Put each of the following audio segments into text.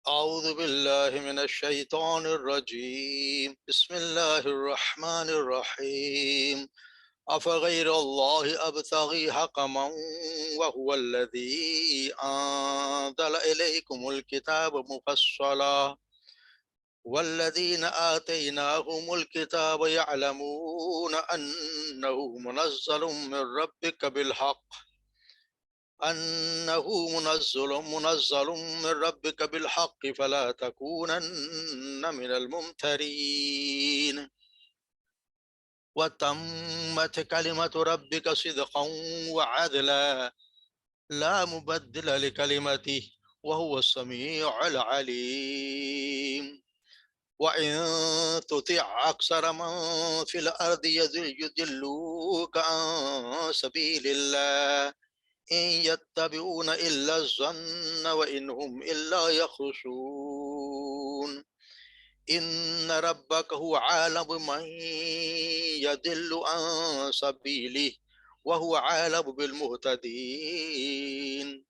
أعوذ بالله من الشيطان الرجيم بسم الله الرحمن الرحيم أفغير الله أبتغي حكما وهو الذي أنزل إليكم الكتاب مفصلا والذين آتيناهم الكتاب يعلمون أنه منزل من ربك بالحق فلا تكونن من الممترين وتمت كلمة ربك صدقا وعدلا لا مبدل لكلمته وهو السميع العليم وإن تطع أكثر من في الأرض يضلوك عن سبيل الله إن يتبعون إلا الظن وإن هم إلا يخرصون إن ربك هو عالم من يضل عن سبيله وهو عالم بالمهتدين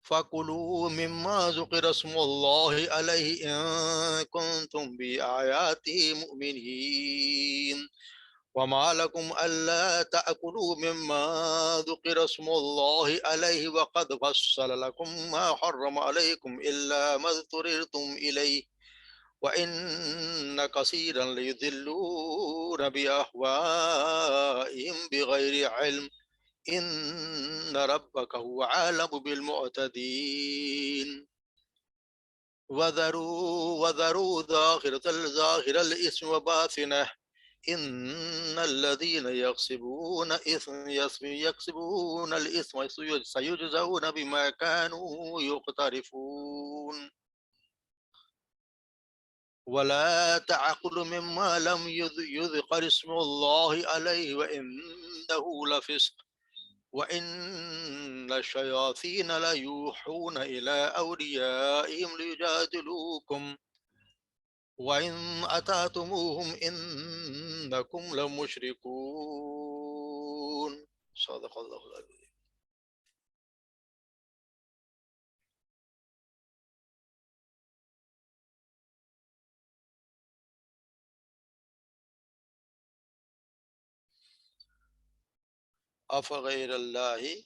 فكلوا مما ذكر اسم الله عليه إن كنتم بآياته مؤمنين وما لكم ألا تأكلوا مما ذكر اسم الله عليه وقد فصل لكم ما حرم عليكم إلا ما اضطررتم إليه وإن كثيرا ليضلون بأهوائهم بغير علم إن ربك هو عالم بالمعتدين وذروا ظاهر الإثم وباطنه إن الذين يكسبون الإثم سيجزون بما كانوا يقترفون ولا تأكلوا مما لم يذكر اسم الله عليه وإنه لفسق وإن الشياطين ليوحون إلى أوليائهم ليجادلوكم وإن أتعتموهم إنكم لمشركون صدق الله العظيم. أفغير الله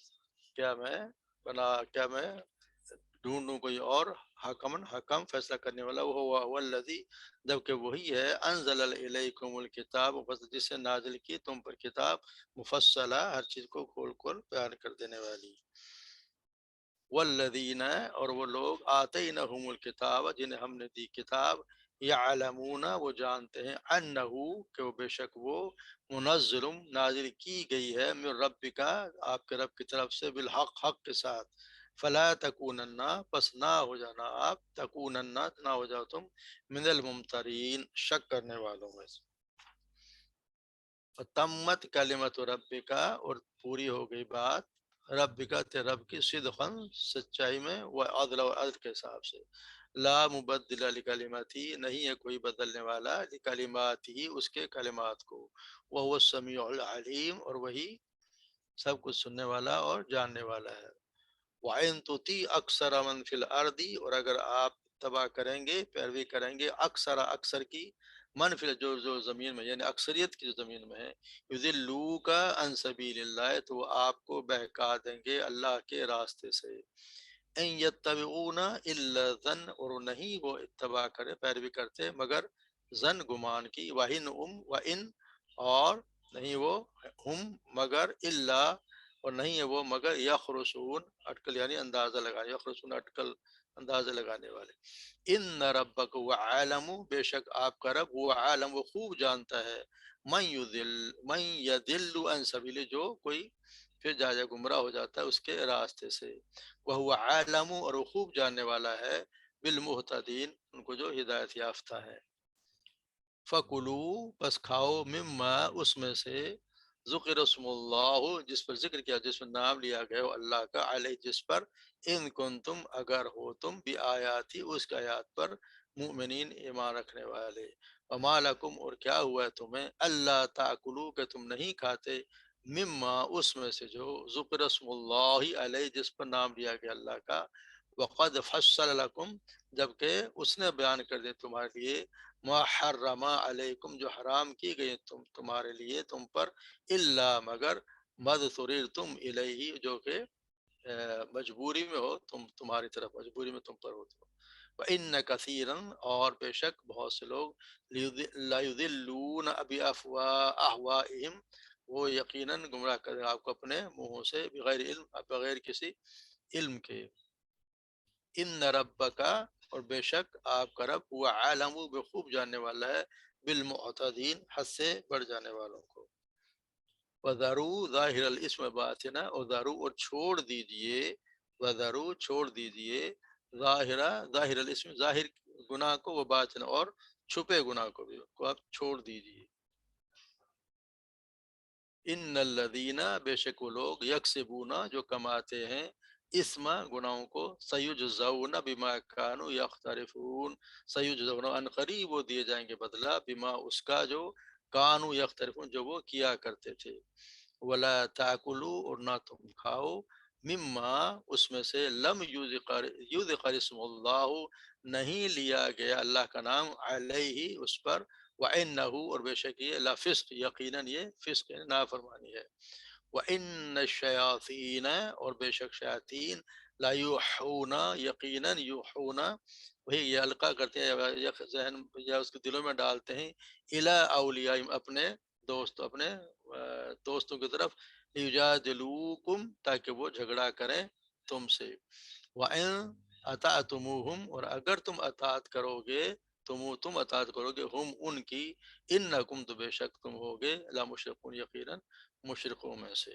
کیا میں ڈھونڈوں کوئی اور حکم فیصلہ کرنے والا وہ الذی جبکہ وہی ہے انزل الیکم الکتاب جس سے نازل کی تم پر کتاب مفصلہ ہر چیز کو کھول کھول بیان کر دینے والی والذین اور وہ لوگ آتینہم الکتاب جنہیں ہم نے دی کتاب یعلمون وہ جانتے ہیں انہو کہ وہ بے شک وہ منزل نازل کی گئی ہے من ربک آپ کے رب کی طرف سے بالحق حق کے ساتھ فلا تکونن پس نہ ہو جانا آپ تکونن نہ ہو جاؤ تم من الممترین شک کرنے والوں میں سے تمت کلمت ربک اور پوری ہو گئی بات رب کا رب کی صدقاً سچائی میں و عدل کے حساب سے لا مبدل لکلماتی نہیں ہے کوئی بدلنے والا لکلماتی اس کے کلمات کو وہ السمیع العلیم اور وہی سب کچھ سننے والا اور جاننے والا ہے وَإِن تُطِیعْ أَکْثَرَ مَنْ فِی الْأَرْضِ اور اگر آپ تباہ کریں گے پیروی کریں گے اکثر کی من فی جو زمین میں یعنی اکثریت کی جو زمین میں ہے یضلوک عن سبیل اللہ تو وہ آپ کو بہکا دیں گے اللہ کے راستے سے ان یتبعون الا الظن اور نہیں وہ اتباع کرے پیروی کرتے مگر ظن گمان کی وَإِن اور نہیں وہ ہم مگر الا اور نہیں ہے وہ مگر یخرسون اٹکل یعنی اندازہ لگانے یخرسون اٹکل اندازہ لگانے والے ان ربک وہ عالم بے شک آپ کا رب وہ عالم وہ خوب جانتا ہے من یضل عن سبیل جو کوئی پھر جا گمراہ ہو جاتا ہے اس کے راستے سے وہ عالم اور وہ خوب جاننے والا ہے بالمہتدین ان کو جو ہدایت یافتہ ہے فکلو بس کھاؤ مما اس میں سے ذکر اسم اللہ جس پر ذکر کیا جس پر نام لیا گیا اللہ کا علیہ جس پر ان کنتم اگر ہو تم بھی آیاتی اس کی آیات پر مؤمنین ایمان رکھنے والے وما لکم اور کیا ہوا ہے تمہیں اللہ تاکلو کہ تم نہیں کھاتے مما اس میں سے جو ذکر اسم اللہ علیہ جس پر نام لیا گیا اللہ کا وقد فصل لکم، جبکہ اس نے بیان کر دیا تمہارے لیے، ما حرم علیکم، جو حرام کی گئی تمہارے لیے تم پر، الا مگر، مدثریر تم الیہ، جو کہ مجبوری میں ہو، تمہاری طرف مجبوری میں تم پر ہو تو۔ وَإِنَّ كَثِيرًا، اور بے شک بہت سے لوگ، لَيُضِلُّونَ بِأَهْوَائِهِمْ، وہ یقیناً گمراہ کریں آپ کو اپنے منہوں سے، بغیر علم، بغیر کسی علم کے۔ ان ربک، اور بے شک آپ کا رب، وہ عالم، بخوب جاننے والا ہے، بالمعتدین، حد سے بڑھ جانے والوں کو۔ وَذَرُوا ظَاهِرَ الْإِثْمِ بَاطِنَهُ، اور ذرو، اور چھوڑ دیجئے، وَذَرُوا، چھوڑ دیجئے، ظاہر الاسم، ظاہر گناہ کو، وہ باطن، اور چھپے گناہ کو بھی، کو آپ چھوڑ دیجئے۔ ان الذین، بے شک وہ لوگ، یکسبون، جو کماتے ہیں، اسم، گناہوں کو، سیجزون بما کانوا یخترفون، سیجزون، ان قریب وہ دیے جائیں گے بدلہ، بما، اس کا، جو کانوا یخترفون، جو وہ کیا کرتے تھے۔ ولا تاکلوا، اور نہ تم کھاؤ، مما، اس میں سے، لم یذکر اسم اللہ، نہیں لیا گیا اللہ کا نام، علیہ، اس پر، وَإِنَّهُ، اور بے شک یہ، لفسق، یقیناً یہ فسق، یعنی نافرمانی ہے۔ وَإِنَّ الشَّيَاطِينَ، اور بے شک شیاطین، لا یوحون، یقیناً یوحون، وہی یہ القا کرتے ہیں، یا ذہن، یا اس کے دلوں میں ڈالتے ہیں، الی اولیاء، اپنے دوست، اپنے دوستوں کی طرف، لیجادلوکم، تاکہ وہ جھگڑا کریں تم سے۔ وَإِن اطعتموہم، اور اگر تم اطاعت کرو گے، تم اطاعت کرو گے، ہم، ان کی، انکم، تو بے شک تم ہوگے، لا مشرکون، یقیناً مشرکوں میں سے۔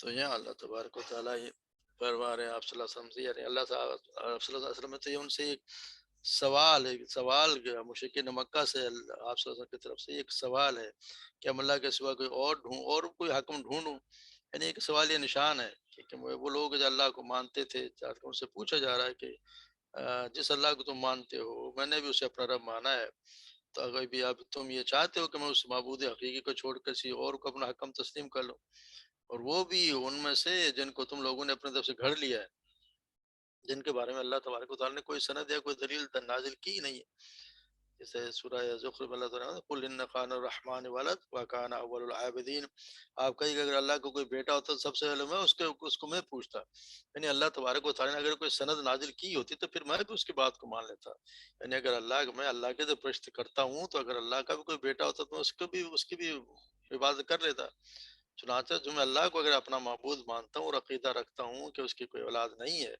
تو یہاں اللہ تبارک و تعالیٰ یہ فرما رہے ہیں آپ صلی اللہ علیہ وسلم سے، یعنی اللہ تعالیٰ، آپ صلی اللہ علیہ وسلم سے ان سے ایک سوال ہے، سوال کیا مشرکین مکہ سے آپ صلی اللہ علیہ وسلم کی طرف سے ایک سوال ہے کہ ہم اللہ کے سوا کوئی اور اور کوئی حکم ڈھونڈوں، یعنی ایک سوال، یہ نشان ہے کہ وہ لوگ جو اللہ کو مانتے تھے، ان سے پوچھا جا رہا ہے کہ جس اللہ کو تم مانتے ہو، میں نے بھی اسے اپنا رب مانا ہے، تو اگر بھی اب تم یہ چاہتے ہو کہ میں اس معبود حقیقی کو چھوڑ کر کسی اور کو اپنا حکم تسلیم کر لوں، اور وہ بھی ان میں سے جن کو تم لوگوں نے اپنے طرف سے گھڑ لیا ہے، جن کے بارے میں اللہ تبارک و تعالیٰ نے کوئی سند یا کوئی دلیل نازل کی نہیں ہے، جیسے سورہ زخرف میں اللہ تعالیٰ نے قل ان کان الرحمن ولد وکان اول العابدین، آپ کہیں کہ اگر اللہ کو کوئی بیٹا ہوتا تو سب سے پہلے میں اس کو میں پوچھتا، یعنی اللہ تبارک و تعالیٰ نے اگر کوئی سند نازل کی ہوتی تو پھر میں بھی اس کی بات کو مان لیتا، یعنی اگر میں اللہ کے جو پرشت کرتا ہوں تو اگر اللہ کا بھی کوئی بیٹا ہوتا تو میں اس کی بھی عبادت کر لیتا۔ چنانچہ جو میں اللہ کو اگر اپنا معبود مانتا ہوں اور عقیدہ رکھتا ہوں کہ اس کی کوئی اولاد نہیں ہے،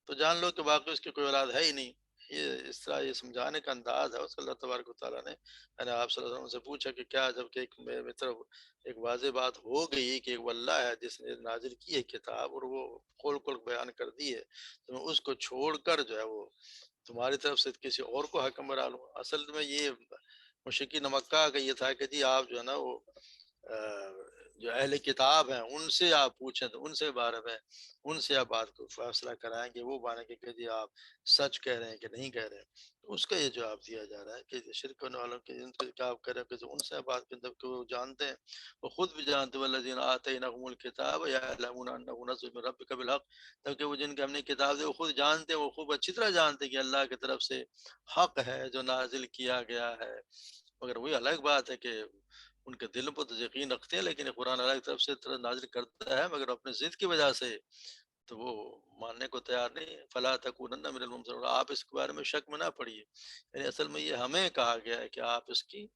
تو جان لو کہ واقعی اس کی کوئی اولاد ہے ہی نہیں۔ یہ اس طرح یہ سمجھانے کا انداز ہے اس کا، اللہ تبارک و تعالیٰ نے، یعنی آپ صلی اللہ علیہ وسلم سے پوچھا کہ کیا، جب کہ ایک میرے طرف ایک واضح بات ہو گئی کہ وہ اللہ ہے جس نے نازل کی ہے کتاب اور وہ کھول کھول بیان کر دی ہے، تو میں اس کو چھوڑ کر جو ہے وہ تمہاری طرف سے کسی اور کو حکم بنا لوں۔ اصل میں یہ مشرکین مکہ کا یہ تھا کہ جی آپ جو ہے نا وہ جو اہل کتاب ہیں ان سے آپ پوچھیں تو ان سے بارے میں ان سے آپ بات کو فیصلہ کرائیں گے، وہ مانیں گے کہ جی آپ سچ کہہ رہے ہیں کہ نہیں کہہ رہے ہیں، تو اس کا یہ جواب دیا جا رہا ہے کہ شرک کرنے والوں کے ان کے کیا آپ کہہ رہے ہیں کہ ان سے بات کریں جب کہ وہ جانتے ہیں، وہ خود بھی جانتے ہیں، والذین آتیناہم الکتاب یعلمون انہ نزل من ربک بالحق، تاکہ وہ جن کے ہم نے کتاب دی وہ خود جانتے ہیں، وہ خوب اچھی طرح جانتے ہیں کہ اللہ کی طرف سے حق ہے جو نازل کیا گیا ہے، مگر وہی الگ بات ہے کہ ان کے دلوں پر تو یقین رکھتے ہیں، لیکن قرآن اللہ کی طرف سے طرح نازل کرتا ہے مگر اپنے ضد کی وجہ سے تو وہ ماننے کو تیار نہیں ہے۔ فلا تکونن من الممترین، آپ اس کے بارے میں شک میں نہ پڑیے، یعنی اصل میں یہ ہمیں کہا گیا ہے کہ آپ اس کی،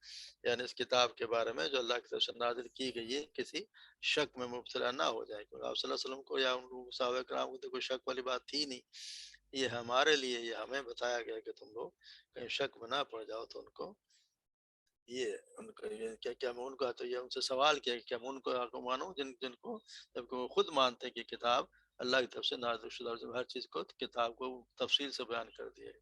یعنی اس کتاب کے بارے میں جو اللہ کی طرف سے نازل کی گئی ہے کسی شک میں مبتلا نہ ہو جائے، کیونکہ آپ صلی اللہ علیہ وسلم کو یا ان لوگوں صحابہ کرام کو تو کوئی شک والی بات تھی نہیں، یہ ہمارے لیے، یہ ہمیں بتایا گیا کہ تم لوگ کہیں شک میں نہ پڑ جاؤ، تو ان کو یہ ان کو کیا کیا میں ان کو تو یہ ان سے سوال کیا کہ کیا میں ان کو مانوں جن کو، جبکہ وہ خود مانتے ہیں کہ کتاب اللہ کی طرف سے نازل شدہ، ہر چیز کو کتاب کو تفصیل سے بیان کر دیا ہے۔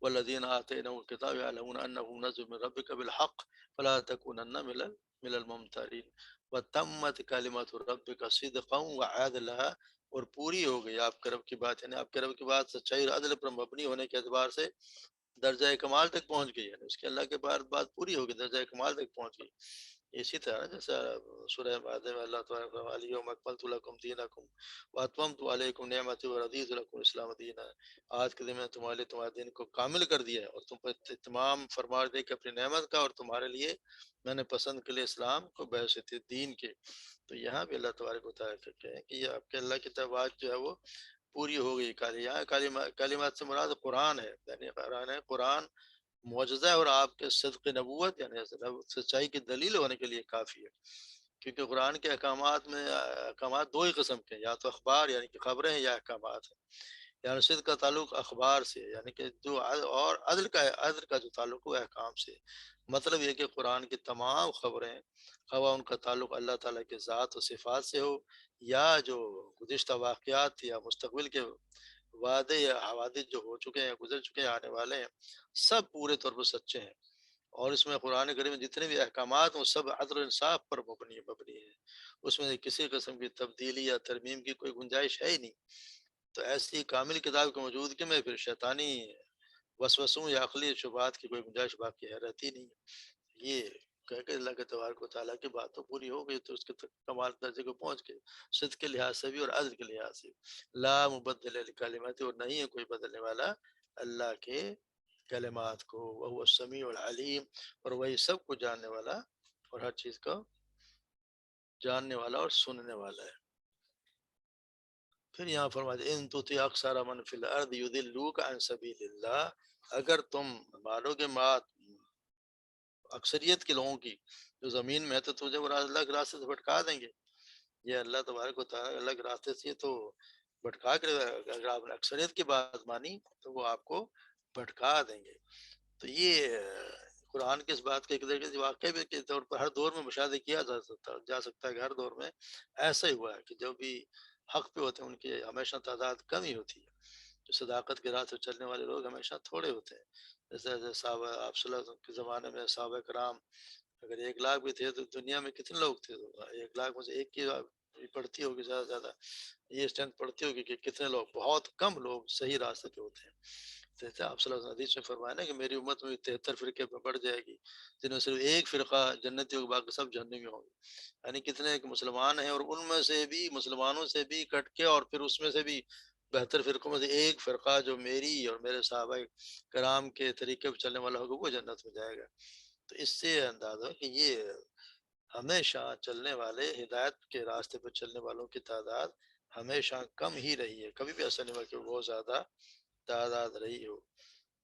والذین آتیناہم الکتاب یعلمون انہ نزل من ربک بالحق فلا تکونن من الممترین وتمت کلمۃ ربک صدقا وعدلا، اور پوری ہو گئی آپ کے رب کی بات، یعنی آپ کے رب کی بات سچائی اور عدل پر مبنی ہونے کے اعتبار سے درجہ کمال تک پہنچ گئی، یعنی اس کے اللہ کے بعد بات پوری ہوگی، درجہ کمال تک پہنچ گئی. اسی طرح جیسا سورہ مائدہ میں اللہ تعالیٰ نے الیوم اکملت لکم دینکم واتممت علیکم نعمتی ورضیت لکم الاسلام دینا، آج کے دن میں تمہارے لیے تمہارے دین کو کامل کر دیا ہے اور تم پر تمام فرما دے کہ اپنی نعمت کا، اور تمہارے لیے میں نے پسند کے لیے اسلام کو بحیثیت دین کے. تو یہاں بھی اللہ تبارک و تعالیٰ کہتے ہیں کہ یہ آپ کے اللہ کی بات جو ہے وہ پوری ہو گئی. یہاں کلمات سے مراد قرآن ہے، یعنی قرآن ہے، قرآن معجزہ ہے اور آپ کے صدق نبوت یعنی سچائی کی دلیل ہونے کے لیے کافی ہے. کیونکہ قرآن کے احکامات دو ہی قسم کے ہیں، یا تو اخبار یعنی کہ خبریں ہیں، یا احکامات ہیں. یعنی صدق کا تعلق اخبار سے، یعنی کہ جو اور عدل کا جو تعلق ہے احکام سے. مطلب یہ کہ قرآن کی تمام خبریں، خواہ ان کا تعلق اللہ تعالیٰ کے ذات و صفات سے ہو، یا جو گزشتہ واقعات یا مستقبل کے وعدے یا حوادث جو ہو چکے ہیں، گزر چکے ہیں، آنے والے ہیں، سب پورے طور پر سچے ہیں. اور اس میں قرآن کریم میں جتنے بھی احکامات ہیں وہ سب عدل و انصاف پر مبنی ہے. اس میں کسی قسم کی تبدیلی یا ترمیم کی کوئی گنجائش ہے ہی نہیں. تو ایسی کامل کتاب کی موجودگی میں پھر شیطانی وسوسوں یا عقلی شبہات کی کوئی گنجائش باقی ہے رہتی نہیں. یہ کہہ کے اللہ کے تبارک و تعالیٰ کی بات تو پوری ہو گئی، تو اس کے کمال درجے کو پہنچ گئے، صدق کے لحاظ سے بھی اور عدل کے لحاظ سے. لا مبدل لکلمات، اور نہیں ہے کوئی بدلنے والا اللہ کے کلمات کو. وہ السمیع العلیم، اور وہی سب کو جاننے والا اور ہر چیز کو جاننے والا اور سننے والا ہے. پھر یہاں فرماتے ان تطیع اکثر من فی الارض یضلوک عن سبیل اللہ، اگر تم مانو گے بات اکثریت کے لوگوں کی جو زمین میں ہے تو تجھے وہ اللہ کے راستے سے بھٹکا دیں گے. یہ اللہ تبارک و تعالیٰ اللہ کے راستے سے تو بھٹکا کر، اگر آپ نے اکثریت کی بات مانی تو وہ آپ کو بھٹکا دیں گے. تو یہ قرآن کی اس بات کے ایک طریقے سے واقعہ بھی کے طور پر ہر دور میں مشاہدہ کیا جا سکتا ہے کہ ہر دور میں ایسا ہی ہوا ہے کہ جو بھی حق پہ ہوتے ہیں ان کی ہمیشہ تعداد کم ہی ہوتی ہے. جو صداقت کے راہ سے چلنے والے لوگ ہمیشہ تھوڑے ہوتے ہیں. جیسے صحابہ آپ صلی اللہ علیہ وسلم کے زمانے میں صحابہ کرام اگر 1 لاکھ بھی تھے تو دنیا میں کتنے لوگ تھے؟ 1 لاکھ میں سے ایک کی پڑھتی ہوگی زیادہ سے زیادہ، یہ اسٹرینتھ پڑھتی ہوگی کہ کتنے لوگ، بہت کم لوگ صحیح راستے پہ ہوتے ہیں. جیسے آپ صلی اللہ علیہ وسلم حدیث میں فرمایا نا کہ میری امت میں 73 فرقے پہ بڑھ جائے گی، جن میں صرف ایک فرقہ جنتی ہوگا، باقی سب جہنمی ہوں گے. یعنی کتنے ایک مسلمان ہیں اور ان میں سے بھی مسلمانوں سے بھی کٹ کے، اور پھر اس میں سے بھی بہتر فرقوں میں سے ایک فرقہ جو میری اور میرے صحابہ کرام کے طریقے پہ چلنے والا ہوگا وہ جنت میں جائے گا. تو اس سے انداز ہو کہ یہ ہمیشہ چلنے والے ہدایت کے راستے پر چلنے والوں کی تعداد ہمیشہ کم ہی رہی ہے. کبھی بھی ایسا نہیں ہوا کہ بہت زیادہ تعداد رہی ہو.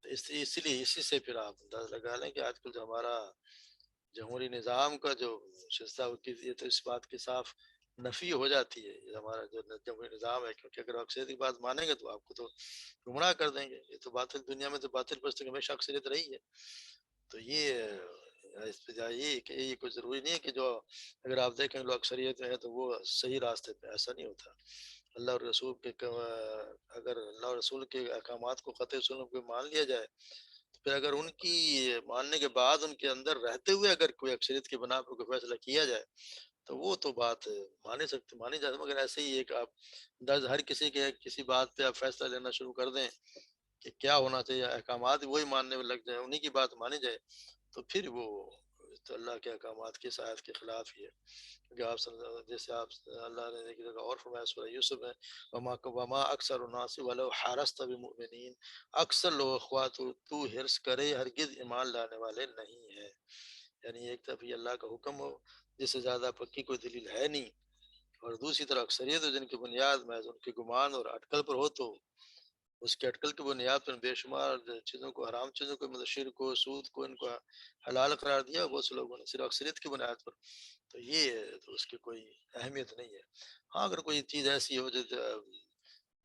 تو اسی لیے اسی سے پھر آپ انداز لگا لیں کہ آج کل جو ہمارا جمہوری نظام کا جو شستہ یہ تو اس بات کی صاف نفی ہو جاتی ہے. یہ ہمارا جو جمہوری نظام ہے، کیونکہ اگر اکثریت کی بات مانیں گے تو آپ کو تو گمراہ کر دیں گے. یہ تو باطل دنیا میں تو باطل پرستی ہمیشہ اکثریت رہی ہے. تو یہ اس پہ جائیے کہ یہ کوئی ضروری نہیں ہے کہ جو اگر آپ دیکھیں لوگ اکثریت میں ہے تو وہ صحیح راستے پہ، ایسا نہیں ہوتا. اللہ اور رسول کے اگر اللہ اور رسول کے احکامات کو قطع سنت کو مان لیا جائے، تو پھر اگر ان کی ماننے کے بعد ان کے اندر رہتے ہوئے اگر کوئی اکثریت کی بنا پر کوئی فیصلہ کیا جائے تو وہ تو بات مانی جاتی. مگر ایسے ہی ایک آپ درج ہر کسی کے کسی بات پہ آپ فیصلہ لینا شروع کر دیں کہ کیا ہونا چاہیے، احکامات وہی ماننے میں لگ جائیں، انہی کی بات مانی جائے، تو پھر وہ تو اللہ کے احکامات کی سائد کے خلاف ہی ہے. کیونکہ آپ جیسے آپ اللہ نے ایک جگہ اور فرمایا سورہ یوسف میں وما اکثر الناس ولو حرصت بمؤمنین، اکثر لوگ خواہ تو حرص کرے ہرگز ایمان لانے والے نہیں ہیں. یعنی ایک طرف یہ اللہ کا حکم ہو جس سے زیادہ پکی کوئی دلیل ہے نہیں، اور دوسری طرف اکثریت ہو جن کی بنیاد محض ان کے گمان اور اٹکل پر ہو، تو اس کے اٹکل کی بنیاد پر بے شمار چیزوں کو، حرام چیزوں کو، مطلب شرک کو، سود کو، ان کو حلال قرار دیا بہت سے لوگوں نے صرف اکثریت کی بنیاد پر. تو یہ تو اس کی کوئی اہمیت نہیں ہے. ہاں اگر کوئی چیز ایسی ہو جیسے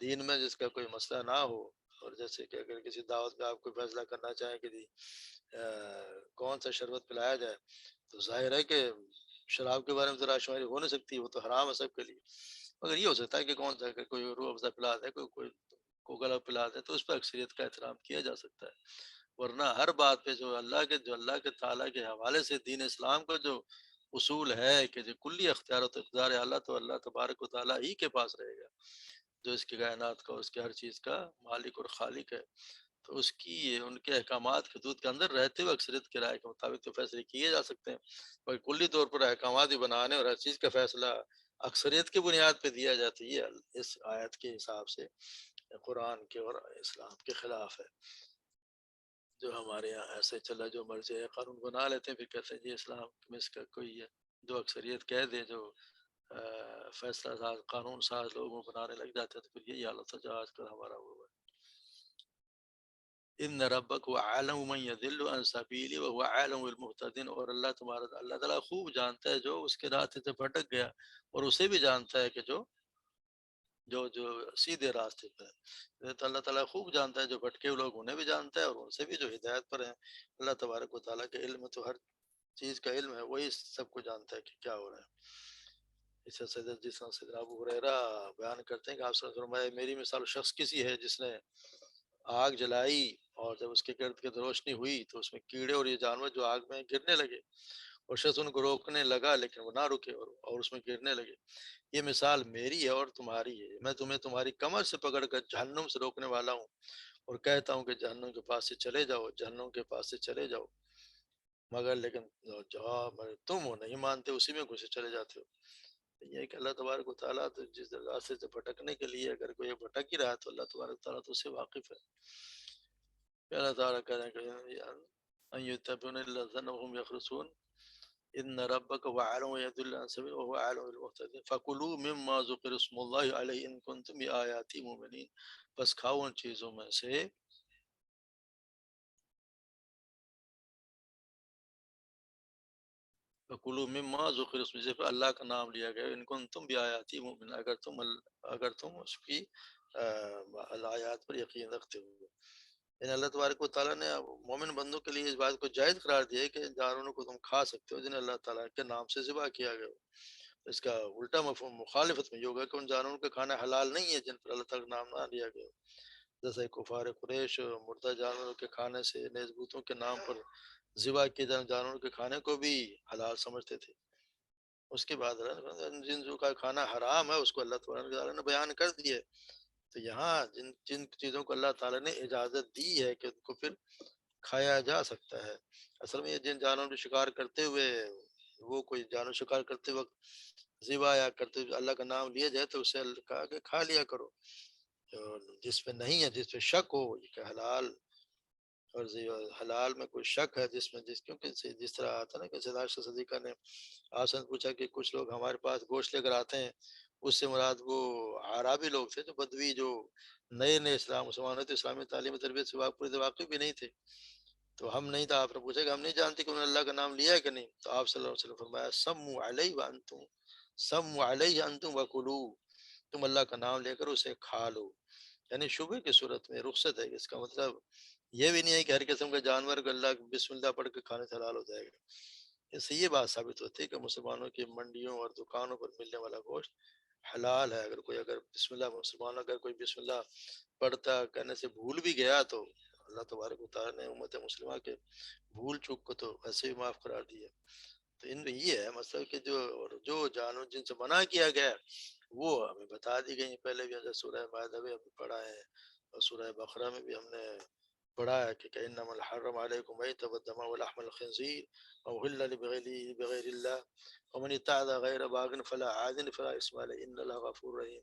دین میں جس کا کوئی مسئلہ نہ ہو، اور جیسے کہ اگر کسی دعوت میں آپ کوئی فیصلہ کرنا چاہیں کہ جی کون سا شربت پلایا جائے، تو ظاہر ہے کہ شراب کے بارے میں تو رائے شماری ہو نہیں سکتی، وہ تو حرام ہے سب کے لیے. مگر یہ ہو سکتا ہے کہ کون سا کہ کوئی روح افزا پلا دے، کوئی کوکلا پلا دے، تو اس پہ اکثریت کا احترام کیا جا سکتا ہے. ورنہ ہر بات پہ جو اللہ کے تعالیٰ کے حوالے سے دین اسلام کا جو اصول ہے کہ جو کلی اختیار و اقتدار اللہ تو اللہ تبارک و تعالیٰ ہی کے پاس رہے گا، جو اس کی کائنات کا، اس کے ہر چیز کا مالک اور خالق ہے. تو اس کی ان کے احکامات کے حدود کے اندر رہتے ہوئے اکثریت کی رائے کے مطابق تو فیصلے کیے جا سکتے ہیں، اور کلی طور پر احکامات ہی بنانے اور ہر چیز کا فیصلہ اکثریت کی بنیاد پہ دیا جاتا ہے، یہ اس آیت کے حساب سے قرآن کے اور اسلام کے خلاف ہے۔ جو ہمارے یہاں ایسے چلا جو مرضی ہے قانون بنا لیتے ہیں، پھر کہتے ہیں جی اسلام میں اس کا کوئی ہے، جو اکثریت کہہ دے، جو فیصلہ ساز قانون ساز لوگوں بنانے لگ جاتے ہیں، تو پھر یہی حالت ہے جو آج کل ہمارا ہوا ہے۔ ان ربک هو عالم من یضل عن سبیلی وهو عالم بالمهتدین، اور اللہ تعالیٰ خوب جانتا ہے جو اس کے راستے سے بھٹک گیا، اور اسے بھی جانتا ہے کہ جو سیدھے راستے پہ ہے۔ تو اللہ تعالیٰ خوب جانتا ہے جو بھٹکے ہوئے لوگ انہیں بھی جانتا ہے، اور ان سے بھی جو ہدایت پر ہیں۔ اللہ تبارک و تعالیٰ کے علم تو ہر چیز کا علم ہے، وہی سب کو جانتا ہے کہ کیا ہو رہا ہے۔ اس سے جس طرح سیدنا ابو ہریرہ بیان کرتے ہیں کہ آپ صلی اللہ علیہ وسلم فرمایا، میری مثال شخص کسی ہے جس نے آگ جلائی، اور جب اس کے گرد گرد روشنی ہوئی تو اس میں کیڑے اور یہ جانور جو آگ میں گرنے لگے، اور شخص ان کو روکنے لگا لیکن وہ نہ رکے، اور اس میں گرنے لگے۔ یہ مثال میری ہے اور تمہاری ہے، میں تمہیں تمہاری کمر سے پکڑ کر جہنم سے روکنے والا ہوں، اور کہتا ہوں کہ جہنم کے پاس سے چلے جاؤ، جہنم کے پاس سے چلے جاؤ، لیکن جواب تم ہو نہیں مانتے، اسی میں گھسے چلے جاتے ہو۔ یہ ہے کہ اللہ تبارک و تعالیٰ تو جس راستے سے بھٹکنے کے لیے اگر کوئی بھٹک ہی رہا ہے تو اللہ تبارک و تعالیٰ تو اس سے واقف ہے۔ کہ اللہ تعالیٰ کہہ رہے ہیں کہ ان یتبعون الا الظن وهم يخرصون ان ربک هو اعلم يدل عن سبيل وهو اعلم بالمهتدين فكلوا مما ذكر اسم الله عليه ان كنتم بآياته مؤمنين، بس کھاؤ ان چیزوں میں سے فکلوا مما ذکر اس میں سے اللہ کا نام لیا گیا، ان کنتم بآیاتی مؤمنین، اگر تم اس کی آیات پر یقین رکھتے ہو۔ یعنی اللہ تبارک و تعالیٰ نے مومن بندوں کے لیے اس بات کو جائز قرار دیا ہے کہ جانوروں کو تم کھا سکتے ہو جنہیں اللہ تعالیٰ کے نام سے ذبح کیا گیا ہو۔ اس کا الٹا مفہوم مخالفت میں یہ ہوگا کہ ان جانوروں کا کھانا حلال نہیں ہے جن پر اللہ تعالیٰ کا نام نہ لیا گیا ہو، جیسے کفار قریش مردہ جانوروں کے کھانے سے نیز بتوں کے نام پر ذبح کیے جانے جانوروں کے کھانے کو بھی حلال سمجھتے تھے۔ اس کے بعد جن کا کھانا حرام ہے اس کو اللہ تعالیٰ نے بیان کر دیا ہے۔ تو یہاں جن چیزوں کو اللہ تعالیٰ نے اجازت دی ہے کہ ان کو پھر کھایا جا سکتا ہے، اصل میں یہ جن جانوروں کو شکار کرتے ہوئے وہ کوئی جانور شکار کرتے وقت ذبح یا کرتے ہوئے اللہ کا نام لیا جائے تو اسے کہا کہ کھا لیا کرو، اور جس پہ نہیں ہے، جس پہ شک ہو کہ حلال اور حلال میں کوئی شک ہے، کیونکہ جس طرح آتا ہے نا کہ سیدنا عائشہ صدیقہ نے آپ سے پوچھا کہ کچھ لوگ ہمارے پاس گوشت لے کر آتے ہیں، اس سے مراد وہ عرابی لوگ تھے جو بدوی، جو نئے نئے اسلام مسلمان ہوئے، تو اسلامی تعلیم و تربیت سے پورے واقف بھی نہیں تھے، تو ہم نہیں تھا، آپ نے پوچھا کہ ہم نہیں جانتے کہ انہوں نے اللہ کا نام لیا ہے کہ نہیں، تو آپ صلی اللہ علیہ وسلم فرمایا سموا علیہ وانتم، سموا علیہ انتم وکلوا، تم اللہ کا نام لے کر اسے کھا لو، یعنی شبہ کی صورت میں رخصت ہے۔ اس کا مطلب یہ بھی نہیں ہے کہ ہر قسم کا جانور کو اللہ بسم اللہ پڑھ کے کھانے سے حلال ہو جائے گا۔ اس سے یہ بات ثابت ہوتی ہے کہ مسلمانوں کی منڈیوں اور دکانوں پر ملنے والا گوشت حلال ہے۔ اگر بسم اللہ مسلمان اگر کوئی بسم اللہ پڑھتا کرنے سے بھول بھی گیا تو اللہ تبارک و تعالیٰ نے امت مسلمہ کے بھول چوک کو تو ویسے ہی معاف قرار دیا۔ تو ان میں یہ ہے مسئلہ کہ جو جانور جن سے منع کیا گیا وہ ہمیں بتا دی گئی، پہلے بھی جیسے سورہ مائدہ میں پڑھا ہے، اور سورہ بقرہ میں بھی ہم نے پڑھا ہے کہ انما الحرم علیکم میتۃ والدم ولحم الخنزیر وأحل بغیر اللہ ومن اتعدى غیر باغ فلا عاد فلا اسم علیہ ان اللہ غفور رحیم۔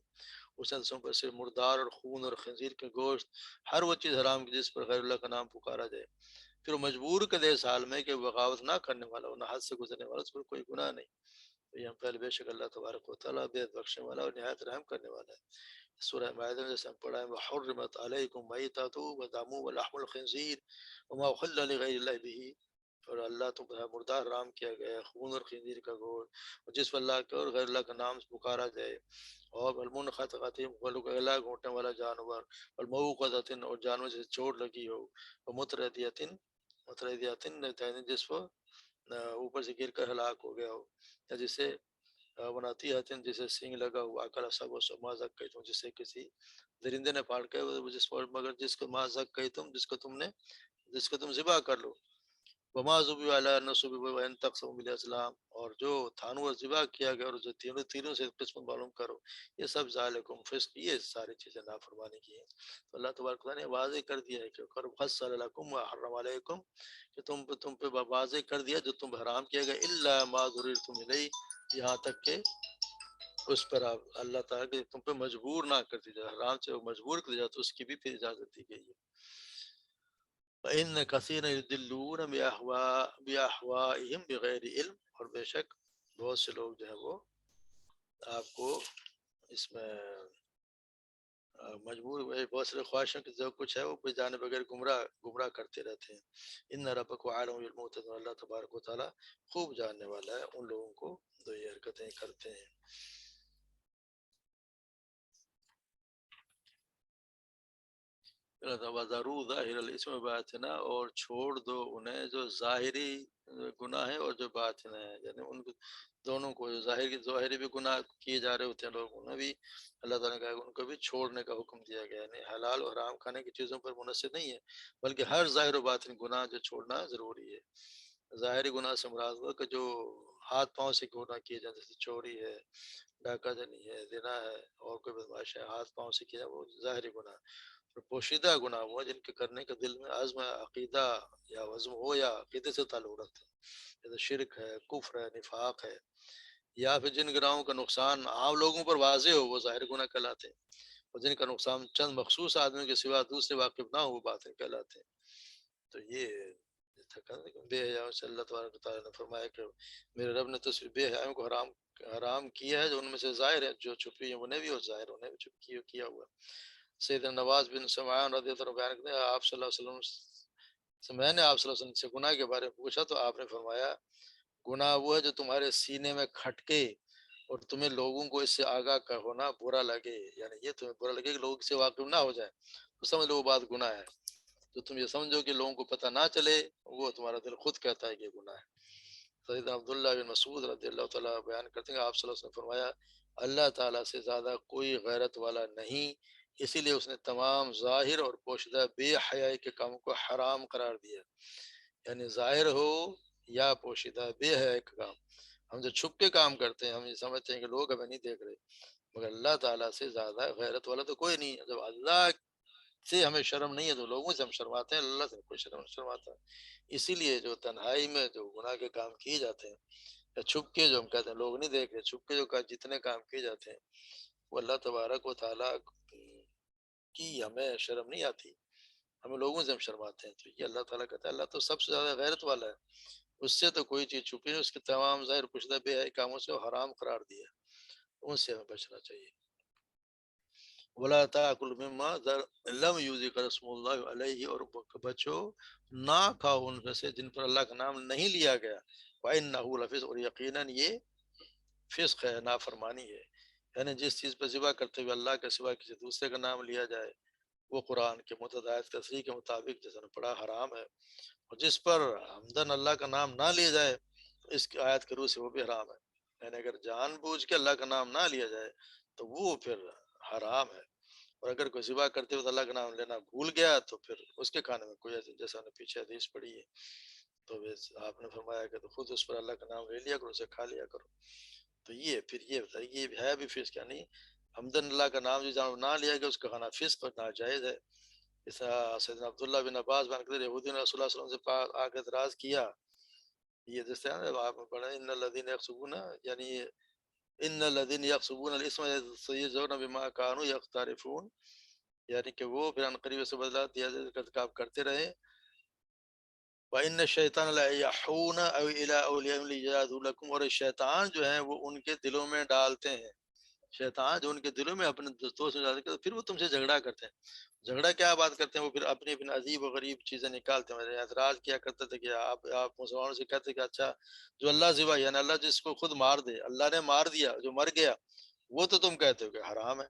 اس نے پر سے مردار اور خون اور خنزیر کے گوشت، ہر وہ چیز حرام کی جس پر غیر اللہ کا نام پکارا جائے، پھر وہ مجبور کر دے اس حال میں کہ بغاوت نہ کرنے والا ہو، نہ حد سے گزرنے والا، اس پر کوئی گناہ نہیں۔ تو یہ پہلے بے شک اللہ تبارک و تعالیٰ بے بخشنے والا اور نہایت رحم کرنے والا ہے۔ سورہ مائدہ میں جیسے ہم پڑھا ہے وحرمت علیکم میتۃ ودم ولحم الخنزیر وما أحل لغیر اللہ به، اور اللہ تو مردار حرام کیا گیا ہے، خون اور خنزیر کا گوشت، اور جس پر اللہ کا اور غیر اللہ کا نام پکارا جائے، اور المنخنقۃ گلا گھونٹنے والا جانور، والموقوذۃ اور جانور سے چوٹ لگی ہو، متردیۃ جس پر اوپر سے گر کر ہلاک ہو گیا ہو، یا جسے وناتیۃ جسے سینگ لگا ہوا، اکلا سب و ما ذکیتم جسے کسی درندے نے پھاڑ کے جس پر مگر جس کو ما ذکیتم جس کو تم ذبح کر لو، وما ذبح علی نصب وان تقسم بالاسلام، اور جو تھانوں اور ذبح کیا گیا اور جو تینوں تینوں سے قسمت معلوم کرو، یہ سب ذالکم فسق، یہ ساری چیزیں نافرمانی کی ہیں۔ تو اللہ تبارک و تعالیٰ نے واضح کر دیا ہے کہ قد فصل لکم وحرم علیکم، کہ تم پہ واضح کر دیا جو تم پہ حرام کیا گیا، الا ما ضررتم الیہ، یہاں تک کہ اس پر آپ اللہ تعالیٰ کہ تم پہ مجبور نہ کر دی جائے، حرام سے مجبور کر دیا تو اس کی بھی پھر اجازت دی گئی ہے۔ فإن كثيرا يضلون بأهوائهم بغیر علم، اور بے شک بہت سے لوگ جو ہے وہ آپ کو اس میں مجبور ہوئے، بہت سارے خواہشوں کی جو کچھ ہے وہ کوئی جانے بغیر گمراہ کرتے رہتے ہیں۔ ان ربک عالم بالمعتدین، اللہ تبارک و تعالیٰ خوب جاننے والا ہے ان لوگوں کو جو یہ حرکتیں کرتے ہیں۔ وَذَرُوا ظَاهِرَ الْإِثْمِ وَبَاطِنَهُ، اور چھوڑ دو انہیں جو ظاہری گناہ ہے اور جو باطن ہے، یعنی ان کو دونوں کو، جو ظاہری بھی گناہ کیے جا رہے ہوتے ہیں لوگ، انہیں بھی اللہ تعالیٰ نے کہا کہ ان کو بھی چھوڑنے کا حکم دیا گیا ہے، یعنی حلال اور حرام کھانے کی چیزوں پر منحصر نہیں ہے، بلکہ ہر ظاہر و باطن گناہ جو چھوڑنا ضروری ہے۔ ظاہری گناہ سے مراد ہوا کہ جو ہاتھ پاؤں سے گناہ کیے جاتے، جیسے چوری ہے، ڈاکہ زنی ہے، زنا ہے، اور کوئی بدمعاش ہے، ہاتھ پاؤں سے کیا وہ ظاہری گناہ۔ اور پوشیدہ گناہ وہ جن کے کرنے کا دل میں عزم عقیدہ یا عزم ہو یا عقیدے سے تعلق رکھتے ہیں، جیسے شرک ہے، کفر ہے، نفاق ہے، یا پھر جن گناہوں کا نقصان عام لوگوں پر واضح ہو وہ ظاہر گناہ کہلاتے ہیں، اور جن کا نقصان چند مخصوص آدمیوں کے سوا دوسرے واقف نہ ہو وہ باطن کہلاتے ہیں۔ تو یہ بے حیاؤں سے اللہ تبارک و تعالیٰ نے فرمایا کہ میرے رب نے تو صرف بے حیاؤں کو حرام کیا ہے جو ان میں سے ظاہر ہے، جو چھپی ہیں انہیں بھی اور ظاہر انہیں بھی چھپ کیا ہوا۔ سیدنا نواز بن سمعان رضی اللہ عنہ بیان کرتے ہیں، آپ صلی اللہ علیہ وسلم سے میں نے آپ صلی اللہ علیہ وسلم سے گناہ کے بارے میں پوچھا تو آپ نے فرمایا گناہ وہ ہے جو تمہارے سینے میں کھٹکے اور تمہیں لوگوں کو اس سے آگاہ کا ہونا برا لگے، یعنی یہ تمہیں برا لگے کہ لوگ اس سے واقف نہ ہو جائے تو سمجھ لو وہ بات گناہ ہے۔ تو تم یہ سمجھو کہ لوگوں کو پتہ نہ چلے، وہ تمہارا دل خود کہتا ہے کہ گناہ ہے۔ سیدنا عبداللہ بن مسعود رضی اللہ تعالیٰ بیان کرتے ہیں، آپ صلی اللہ علیہ وسلم نے فرمایا اللہ تعالیٰ سے زیادہ کوئی غیرت والا نہیں، اسی لیے اس نے تمام ظاہر اور پوشیدہ بے حیائی کے کاموں کو حرام قرار دیا، یعنی ظاہر ہو یا پوشیدہ بے حیائی کا کام۔ ہم جو چھپ کے کام کرتے ہیں ہم یہ سمجھتے ہیں کہ لوگ ہمیں نہیں دیکھ رہے، مگر اللہ تعالیٰ سے زیادہ غیرت والا تو کوئی نہیں ہے۔ جب اللہ سے ہمیں شرم نہیں ہے تو لوگوں سے ہم شرماتے ہیں، اللہ سے کوئی شرماتا ہے۔ اسی لیے جو تنہائی میں جو گناہ کے کام کیے جاتے ہیں یا چھپ کے جو ہم کہتے ہیں لوگ نہیں دیکھ رہے، چھپ کے جو جتنے کام کیے جاتے ہیں وہ اللہ تبارک و تعالیٰ کی ہمیں شرم نہیں آتی، ہمیں لوگوں سے ہم شرماتے ہیں۔ تو یہ اللہ تعالیٰ کہتا ہے اللہ تو سب سے زیادہ غیرت والا ہے، اس سے تو کوئی چیز چھپی نہیں، اس کے تمام ظاہر پوشیدہ بے حیائی کاموں سے وہ حرام قرار دیا، ان سے ہمیں بچنا چاہیے۔ ولا تاکل مما لم یذکر اسم اللہ علیہ، اور بچو نہ کھاؤ ان میں سے جن پر اللہ کا نام نہیں لیا گیا، وانہ لفسق، اور یقیناً یہ فسق ہے، نافرمانی ہے، یعنی جس چیز پر ذبح کرتے ہوئے اللہ کے سوا کسی دوسرے کا نام لیا جائے وہ قرآن کے متعدد تصریح کے مطابق جیسا نے پڑھا حرام ہے، اور جس پر ہمدن اللہ کا نام نہ لیا جائے تو اس کی آیت کے روح سے وہ بھی حرام ہے، یعنی اگر جان بوجھ کے اللہ کا نام نہ لیا جائے تو وہ پھر حرام ہے، اور اگر کوئی ذبح کرتے ہوئے اللہ کا نام لینا بھول گیا تو پھر اس کے کھانے میں کوئی جیسا نے پیچھے حدیث پڑھی ہے تو آپ نے فرمایا کہ تو خود اس پر اللہ کا نام لے لیا کرو، اسے کھا لیا کرو۔ تو یہ پھر یہ بتائیے یہ ہے بھی فسق، یعنی حمدن اللہ کا نام جو جان نہ لیا گیا اس کا کھانا فسق اور ناجائز ہے۔ ایسا سیدنا عبداللہ بن عباس بن کر یہودی نے رسول اللہ صلی اللہ علیہ وسلم سے آ کے اعتراض کیا، یہ جس طرح آپ نے پڑھا ان الذین یکسبون، یعنی ان الذین یکسبون الاسم سیجزون بما کانوا یقترفون، یعنی کہ وہ پھر عنقریب سے بدلا دیا جائے کا کام کرتے رہے۔ وَإِنَّ الشَّيْطَانَ لَيَحُونَ أَوْ إِلَىٰ أَوْلِيَائِهِمْ لِيَجَادُوا لَكُمْ، اور شیطان جو ہیں وہ ان کے دلوں میں ڈالتے ہیں، شیطان جو ان کے دلوں میں اپنے دوستوں سے ڈالتے ہیں پھر وہ تم سے جھگڑا کرتے ہیں۔ جھگڑا کیا بات کرتے ہیں، وہ پھر اپنی اپنی عجیب و غریب چیزیں نکالتے ہیں۔ میرے اعتراض کیا کرتے تھے کہ آپ مسلمانوں سے کہتے کہ اچھا جو اللہ ذبح، یعنی اللہ جس کو خود مار دے، اللہ نے مار دیا جو مر گیا وہ تو تم کہتے ہو کہ حرام ہے،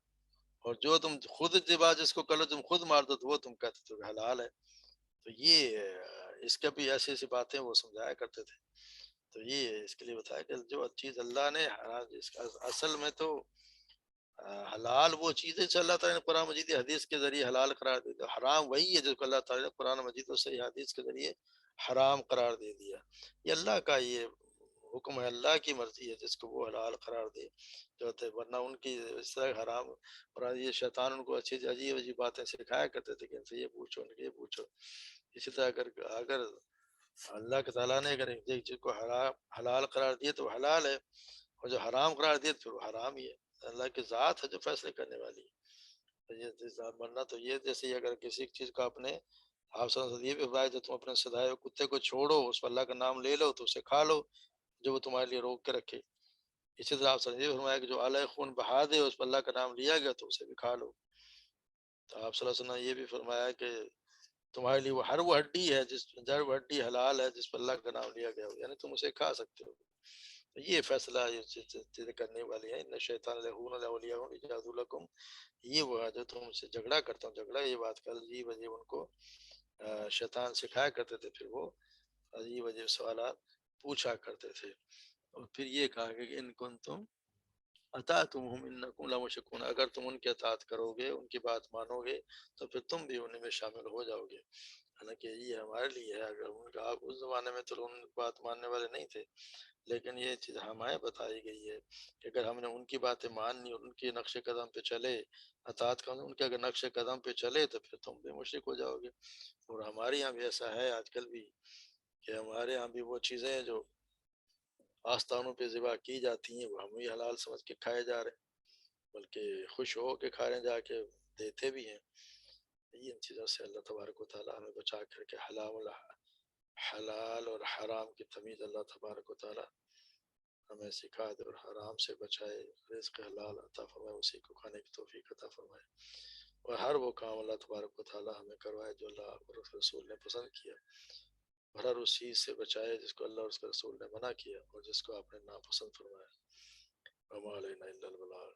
اور جو تم خود ذبح جس کو کر لو تم خود مار دو تو وہ تم کہتے ہو کہ حلال ہے۔ تو یہ اس کا بھی ایسی ایسی باتیں وہ سمجھایا کرتے تھے۔ تو یہ اس کے لیے بتایا کہ جو چیز اللہ نے اس کا اصل میں تو حلال وہ چیزیں جو اللہ تعالیٰ نے قرآن مجید حدیث کے ذریعے حلال قرار دی، تو حرام وہی ہے جو کہ اللہ تعالیٰ نے قرآن مجید اور صحیح حدیث کے ذریعے حرام قرار دے دیا. یہ اللہ کا یہ حکم ہے، اللہ کی مرضی ہے، جس کو وہ حلال قرار دے جو ہے، ورنہ ان کی اس طرح حرام. اور یہ شیطان ان کو اچھی عجیب عجیب باتیں سکھایا کرتے تھے کہ ان سے یہ پوچھو، ان سے یہ پوچھو. اسی طرح اگر اللہ کے تعالیٰ نے اگر ایک چیز کو حلال قرار دیا تو وہ حلال ہے، اور جو حرام قرار دیا تو پھر وہ حرام ہی ہے. اللہ کی ذات ہے جو فیصلے کرنے والی ہے. ورنہ تو یہ جیسے اگر کسی چیز کو آپ نے، آپ صلی اللہ علیہ وسلم یہ بھی فرمایا جو تم اپنے سدائے کتے کو چھوڑو، اس پر اللہ کا نام لے لو تو اسے کھا لو جو وہ تمہارے لیے روک کے رکھے. اسی طرح آپ صلی اللہ علیہ وسلم یہ بھی فرمایا کہ جو اعلی خون بہا دے اس پر اللہ کا نام لیا گیا تو اسے بھی کھا لو. تو آپ صلی اللہ علیہ وسلم نے یہ بھی فرمایا کہ تمہارے لیے وہ ہر وہ ہڈی ہے جس وہ ہڈی حلال ہے جس پر اللہ کا نام لیا گیا ہو، یعنی تم اسے کھا سکتے ہو. یہ فیصلہ یہ چیزیں کرنے والی ہیں. ان شیطان لہون الاولیاء ایجاد لکم، یہ وہ ہے جو تم سے جھگڑا کرتا ہوں. جھگڑا یہ بات کر عجیب عجیب ان کو شیطان سکھایا کرتے تھے، پھر وہ عجیب عجیب سوالات پوچھا کرتے تھے. اور پھر یہ کہا کہ ان کن تم اطاعتموہم انکم لمشرکون، اگر تم ان کی اطاعت کرو گے، ان کی بات مانو گے تو پھر تم بھی ان میں شامل ہو جاؤ گے. حالانکہ یہ ہمارے لیے ہے، اگر ان کا آپ اس زمانے میں تو ان بات ماننے والے نہیں تھے، لیکن یہ چیز ہمیں بتائی گئی ہے کہ اگر ہم نے ان کی باتیں ماننی اور ان کے نقش قدم پہ چلے، اطاعت کرنا ان کے اگر نقش قدم پہ چلے تو پھر تم بھی مشرک ہو جاؤ گے. اور ہمارے یہاں بھی ایسا ہے آج کل بھی کہ ہمارے یہاں بھی وہ چیزیں ہیں جو آستانوں پہ ذبح کی جاتی ہیں وہ ہم بھی حلال سمجھ کے کھائے جا رہے ہیں، بلکہ خوش ہو کے کھا رہے ہیں، جا کے دیتے بھی ہیں. یہ ان چیزوں سے اللہ تبارک و تعالیٰ ہمیں بچا کر کے حلال اور حرام کی تمیز اللہ تبارک و تعالیٰ ہمیں سکھا دے اور حرام سے بچائے، رزق حلال عطا فرمائے، اسی کو کھانے کی توفیق عطا فرمائے، اور ہر وہ کام اللہ تبارک و تعالیٰ ہمیں کروائے جو اللہ اور اس کے رسول نے پسند کیا، اور ہر اس چیز سے بچائے جس کو اللہ اور اس کے رسول نے منع کیا اور جس کو آپ نے ناپسند فرمایا. وما علینا الا البلاغ.